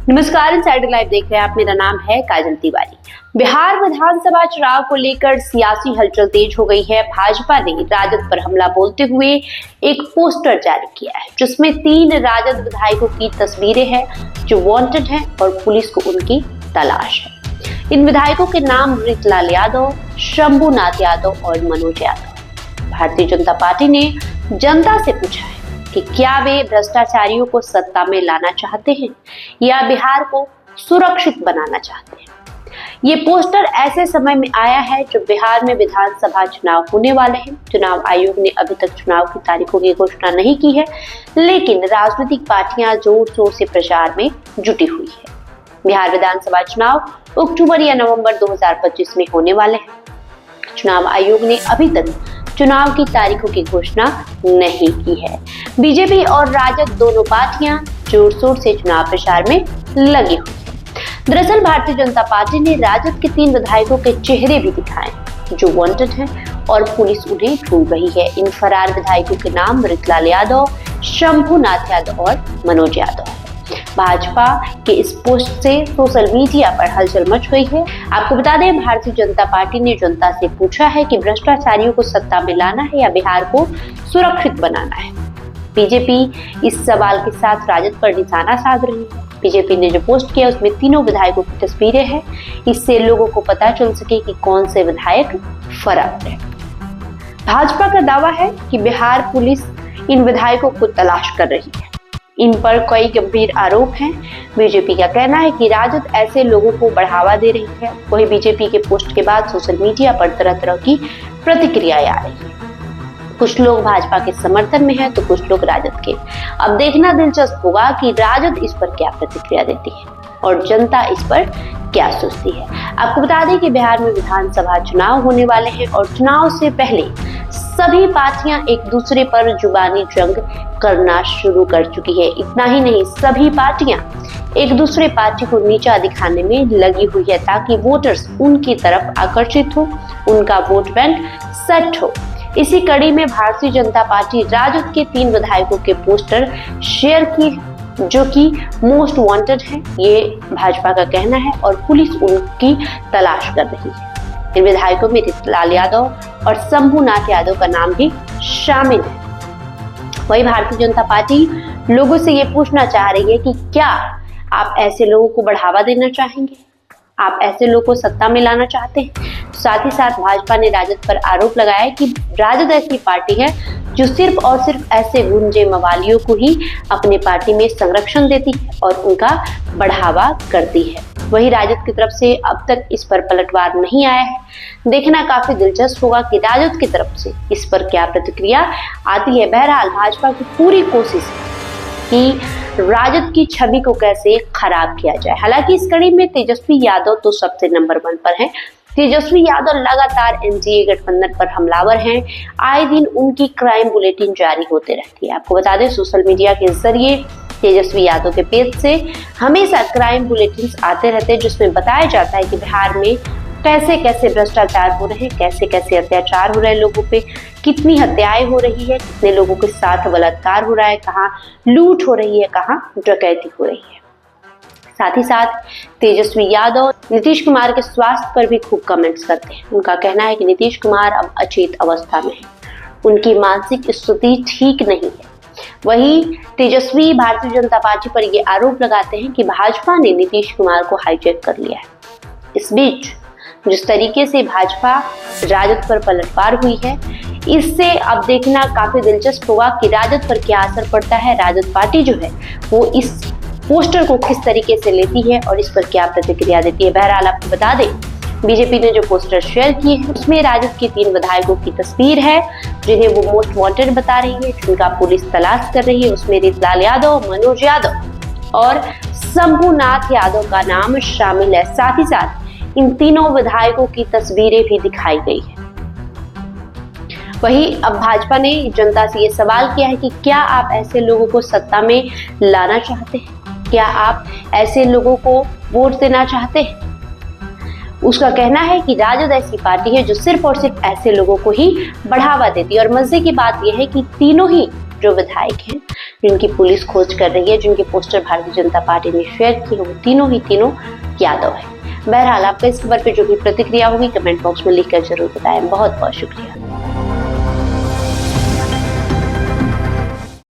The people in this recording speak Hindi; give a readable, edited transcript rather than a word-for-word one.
नमस्कार, इनसाइडर लाइव देख रहे हैं आप। मेरा नाम है काजल तिवारी। बिहार विधानसभा चुनाव को लेकर सियासी हलचल तेज हो गई है। भाजपा ने राजद पर हमला बोलते हुए एक पोस्टर जारी किया है जिसमें 3 राजद विधायकों की तस्वीरें हैं जो वांटेड हैं और पुलिस को उनकी तलाश है। इन विधायकों के नाम ऋतलाल यादव, शंभुनाथ यादव और मनोज यादव। भारतीय जनता पार्टी ने जनता से पूछा है कि क्या वे भ्रष्टाचारियों को सत्ता में लाना चाहते हैं या बिहार को सुरक्षित बनाना चाहते हैं। ये पोस्टर ऐसे समय में आया है जब बिहार में विधानसभा चुनाव होने वाले हैं। चुनाव आयोग ने अभी तक चुनाव की तारीखों की घोषणा नहीं की है, लेकिन राजनीतिक पार्टियां जोर शोर से प्रचार में जुटी हुई है। बिहार विधानसभा चुनाव अक्टूबर या नवंबर 2025 में होने वाले हैं। चुनाव आयोग ने अभी तक चुनाव की तारीखों की घोषणा नहीं की है। बीजेपी और राजद दोनों पार्टियां जोर शोर से चुनाव प्रचार में लगी हुई है। दरअसल भारतीय जनता पार्टी ने राजद के 3 विधायकों के चेहरे भी दिखाए जो वांटेड हैं और पुलिस उन्हें ढूंढ रही है। इन फरार विधायकों के नाम ऋतलाल यादव, शंभुनाथ यादव और मनोज यादव है। भाजपा के इस पोस्ट से सोशल मीडिया पर हलचल मच गई है। आपको बता दें, भारतीय जनता पार्टी ने जनता से पूछा है कि भ्रष्टाचारियों को सत्ता में लाना है या बिहार को सुरक्षित बनाना है। बीजेपी इस सवाल के साथ राजद पर निशाना साध रही है। बीजेपी ने जो पोस्ट किया उसमें तीनों विधायकों की तस्वीरें हैं। इससे लोगों को पता चल सके कि कौन से विधायक फरार है। भाजपा का दावा है कि बिहार पुलिस इन विधायकों को तलाश कर रही है। इन पर कई गंभीर आरोप हैं। बीजेपी का कहना है कि राजद ऐसे लोगों को बढ़ावा दे रही है। वहीं बीजेपी के पोस्ट के बाद सोशल मीडिया पर तरह तरह की प्रतिक्रियाएं आ रही है। कुछ लोग भाजपा के समर्थन में हैं तो कुछ लोग राजद के। अब देखना दिलचस्प होगा कि राजद इस पर क्या प्रतिक्रिया देती है और जनता इस पर क्या सोचती है। आपको बता दें कि बिहार में विधानसभा चुनाव होने वाले हैं और चुनाव से पहले सभी पार्टियां एक दूसरे पर जुबानी जंग करना शुरू कर चुकी है। इतना ही नहीं, सभी पार्टियां एक दूसरे पार्टी को नीचा दिखाने में लगी हुई है ताकि वोटर्स उनकी तरफ आकर्षित हो, उनका वोट बैंक सेट हो। इसी कड़ी में भारतीय जनता पार्टी राजद के 3 विधायकों के पोस्टर शेयर किए जो कि मोस्ट वांटेड है, ये भाजपा का कहना है और पुलिस उनकी तलाश कर रही है। इन विधायकों में ऋतलाल यादव और शंभुनाथ यादव का नाम भी शामिल है। वही भारतीय जनता पार्टी लोगों से ये पूछना चाह रही है कि क्या आप ऐसे लोगों को बढ़ावा देना चाहेंगे, आप ऐसे लोगों को सत्ता में लाना चाहते हैं। साथ ही साथ भाजपा ने राजद पर आरोप लगाया है कि राजद ऐसी पार्टी है जो सिर्फ और सिर्फ ऐसे गुंडे मवालियों को ही अपने पार्टी में संरक्षण देती है और उनका बढ़ावा करती है। वही राजद की तरफ से अब तक इस पर पलटवार नहीं आया है। देखना काफी दिलचस्प होगा कि राजद की तरफ से इस पर क्या प्रतिक्रिया आती है। बहरहाल भाजपा की पूरी कोशिश है कि राजद की छवि को कैसे खराब किया जाए। हालांकि इस कड़ी में तेजस्वी यादव तो सबसे नंबर 1 पर हैं। तेजस्वी यादव लगातार एनडीए गठबंधन पर हमलावर हैं। आए दिन उनकी क्राइम बुलेटिन जारी होते रहती है। आपको बता दें, सोशल मीडिया के जरिए तेजस्वी यादव के पेज से हमेशा क्राइम बुलेटिन आते रहते हैं जिसमें बताया जाता है कि बिहार में कैसे कैसे भ्रष्टाचार हो रहे हैं, कैसे कैसे अत्याचार हो रहे हैं लोगों पे, कितनी हत्याएं हो रही है, कितने लोगों के साथ बलात्कार हो रहा है, कहाँ लूट हो रही है, कहाँ डकैती हो रही है। साथ ही साथ तेजस्वी यादव नीतीश कुमार के स्वास्थ्य पर भी खूब कमेंट्स करते हैं। उनका कहना है कि नीतीश कुमार अब अचेत अवस्था में है, उनकी मानसिक स्थिति ठीक नहीं है। वहीं तेजस्वी भारतीय जनता पार्टी पर ये आरोप लगाते हैं कि भाजपा ने नीतीश कुमार को हाईजैक कर लिया है। इस बीच जिस तरीके से भाजपा राजद पर पलटवार हुई है, इससे अब देखना काफी दिलचस्प होगा कि राजद पर क्या असर पड़ता है। राजद पार्टी जो है वो इस पोस्टर को किस तरीके से लेती है और इस पर क्या प्रतिक्रिया देती है। बहरहाल आपको बता दें, बीजेपी ने जो पोस्टर शेयर किए हैं उसमें राजद के 3 विधायकों की तस्वीर है जिन्हें वो मोस्ट वांटेड बता रही है, जिनका पुलिस तलाश कर रही है। उसमें ऋतलाल यादव, मनोज यादव और शंभुनाथ यादव का नाम शामिल है। साथ ही साथ इन तीनों विधायकों की तस्वीरें भी दिखाई गई है। वहीं अब भाजपा ने जनता से ये सवाल किया है कि क्या आप ऐसे लोगों को सत्ता में लाना चाहते हैं, क्या आप ऐसे लोगों को वोट देना चाहते हैं। उसका कहना है कि राजद ऐसी पार्टी है जो सिर्फ और सिर्फ ऐसे लोगों को ही बढ़ावा देती है। और मजे की बात यह है कि तीनों ही जो विधायक हैं जिनकी पुलिस खोज कर रही है, जिनके पोस्टर भारतीय जनता पार्टी ने शेयर किए, वो तीनों यादव है। बहरहाल आपका इस खबर पे जो भी प्रतिक्रिया होगी कमेंट बॉक्स में लिखकर जरूर बताएं। बहुत बहुत शुक्रिया।